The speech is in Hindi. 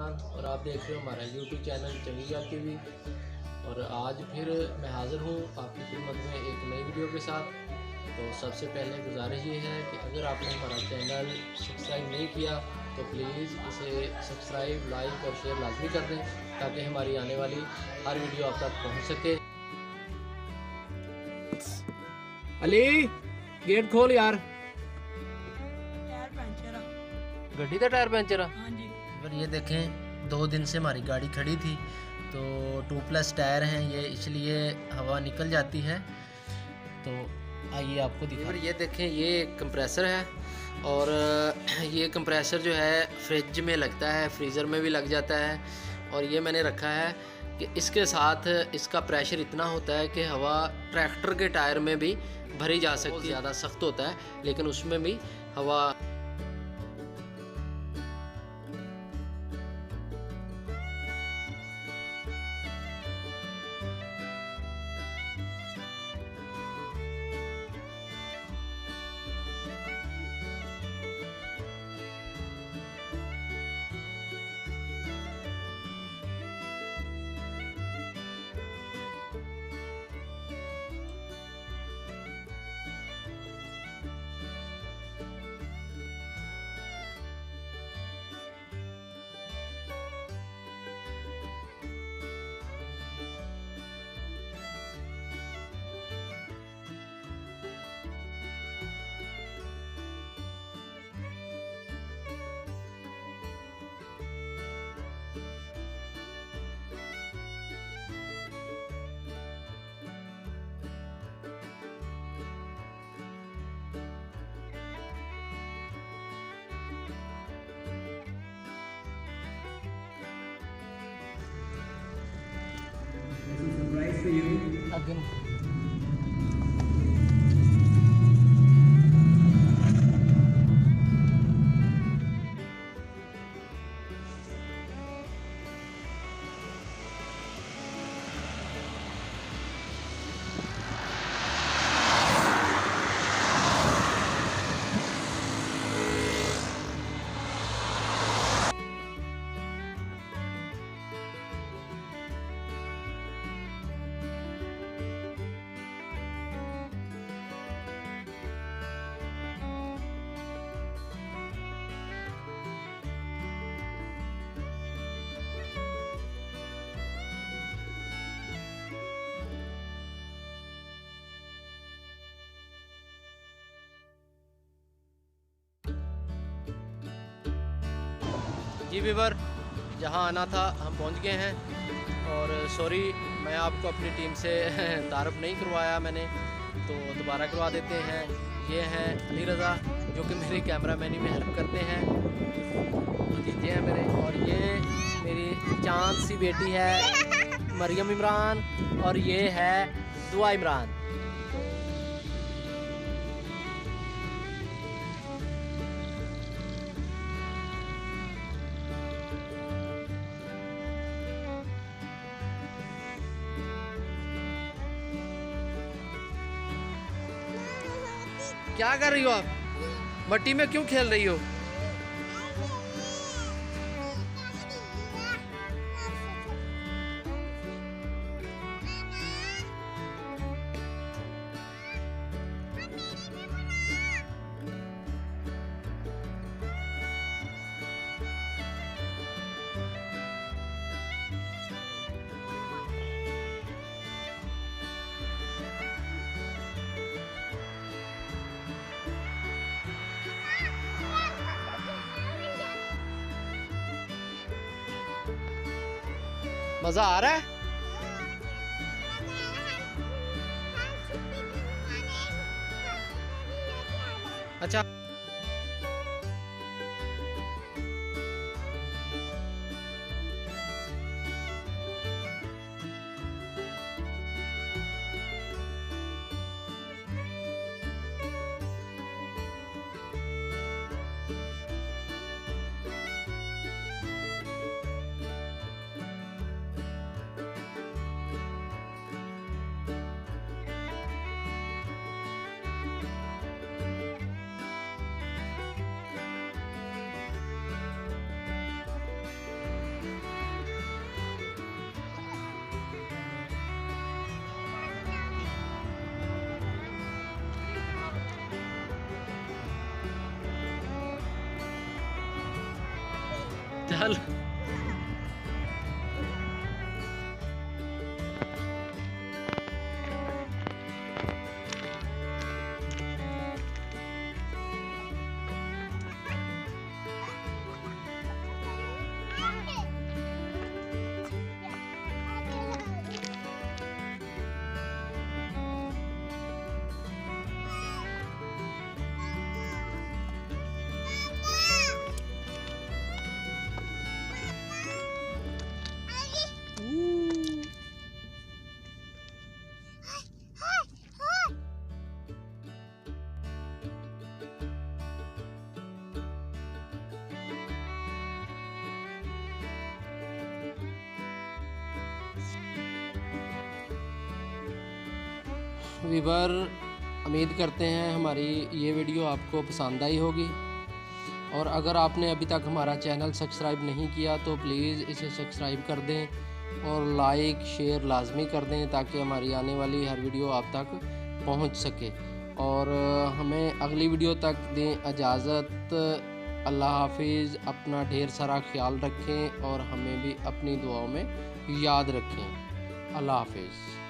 इमरान और आप देख रहे हो हमारा यूट्यूब चैनल चंगीगा टीवी। और आज फिर मैं हाज़िर हूँ आपकी खिदमत में एक नई वीडियो के साथ। तो सबसे पहले गुजारिश ये है कि अगर आपने हमारा चैनल सब्सक्राइब नहीं किया तो प्लीज़ इसे सब्सक्राइब, लाइक और शेयर लाजमी कर दें ताकि हमारी आने वाली हर वीडियो आप तक पहुँच सके। अली गेट खोल यार, गड्डी का टायर पंचर। हाँ जी। पर ये देखें 2 दिन से हमारी गाड़ी खड़ी थी तो 2+ टायर हैं ये, इसलिए हवा निकल जाती है। तो आइए आपको दिखा। ये देखें ये कंप्रेसर है और ये कंप्रेसर जो है फ्रिज में लगता है, फ्रीज़र में भी लग जाता है। और ये मैंने रखा है कि इसके साथ इसका प्रेशर इतना होता है कि हवा ट्रैक्टर के टायर में भी भरी जा सकती है। ज़्यादा सख्त होता है लेकिन उसमें भी हवा। Surprise for you. Again. जी वीवर, जहाँ आना था हम पहुँच गए हैं। और सॉरी मैं आपको अपनी टीम से तारुफ नहीं करवाया मैंने, तो दोबारा करवा देते हैं। ये हैं अली रज़ा जो कि मेरे कैमरामैनी में हेल्प करते हैं, भतीजे हैं मेरे। और ये मेरी चांद सी बेटी है मरियम इमरान और ये है दुआ इमरान। क्या कर रही हो आप? मट्टी में क्यों खेल रही हो? मज़ा आ रहा है? अच्छा चल वीवर, उम्मीद करते हैं हमारी ये वीडियो आपको पसंद आई होगी। और अगर आपने अभी तक हमारा चैनल सब्सक्राइब नहीं किया तो प्लीज़ इसे सब्सक्राइब कर दें और लाइक शेयर लाजमी कर दें ताकि हमारी आने वाली हर वीडियो आप तक पहुंच सके। और हमें अगली वीडियो तक दें इजाज़त। अल्लाह हाफिज़। अपना ढेर सारा ख्याल रखें और हमें भी अपनी दुआओं में याद रखें। अल्लाह हाफिज़।